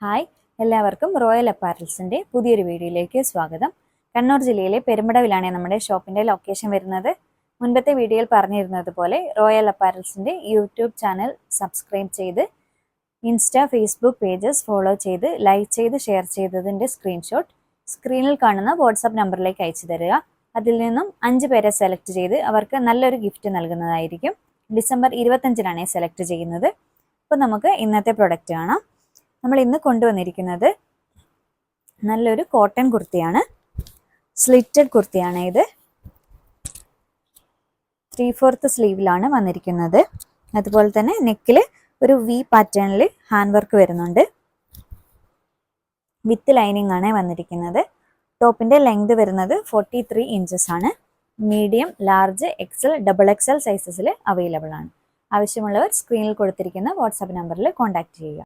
Hi, എല്ലാവർക്കും royal അപ്പാരൽസിൻ്റെ പുതിയൊരു വീഡിയോയിലേക്ക് സ്വാഗതം. കണ്ണൂർ ജില്ലയിലെ പെരുമ്പടവിലാണ് നമ്മുടെ ഷോപ്പിൻ്റെ ലൊക്കേഷൻ വരുന്നത്. മുൻപത്തെ വീഡിയോയിൽ പറഞ്ഞിരുന്നത് പോലെ റോയൽ അപ്പാരൽസിൻ്റെ യൂട്യൂബ് ചാനൽ സബ്സ്ക്രൈബ് ചെയ്ത് ഇൻസ്റ്റ ഫേസ്ബുക്ക് പേജസ് ഫോളോ ചെയ്ത് ലൈക്ക് ചെയ്ത് ഷെയർ ചെയ്തതിൻ്റെ സ്ക്രീൻഷോട്ട് സ്ക്രീനിൽ കാണുന്ന വാട്സാപ്പ് നമ്പറിലേക്ക് അയച്ചു തരിക. അതിൽ നിന്നും 5 പേരെ സെലക്ട് ചെയ്ത് അവർക്ക് നല്ലൊരു ഗിഫ്റ്റ് നൽകുന്നതായിരിക്കും. ഡിസംബർ 25-നാണ് സെലക്ട് ചെയ്യുന്നത്. അപ്പോൾ നമുക്ക് ഇന്നത്തെ പ്രൊഡക്റ്റ് കാണാം. നമ്മൾ ഇന്ന് കൊണ്ടുവന്നിരിക്കുന്നത് നല്ലൊരു കോട്ടൺ കുർത്തിയാണ്. സ്ലിറ്റഡ് കുർത്തിയാണ് ഇത്. 3/4 സ്ലീവിലാണ് വന്നിരിക്കുന്നത്. അതുപോലെ തന്നെ നെക്കിൽ ഒരു വി പാറ്റേണിൽ ഹാൻഡ് വർക്ക് വരുന്നുണ്ട്. വിത്ത് ലൈനിങ് ആണ് വന്നിരിക്കുന്നത്. ടോപ്പിൻ്റെ ലെങ്ത് വരുന്നത് 43 ഇഞ്ചസ് ആണ്. Medium, large, XL, double XL സൈസസിൽ അവൈലബിൾ ആണ്. ആവശ്യമുള്ളവർ സ്ക്രീനിൽ കൊടുത്തിരിക്കുന്ന വാട്സാപ്പ് നമ്പറിൽ കോൺടാക്ട് ചെയ്യുക.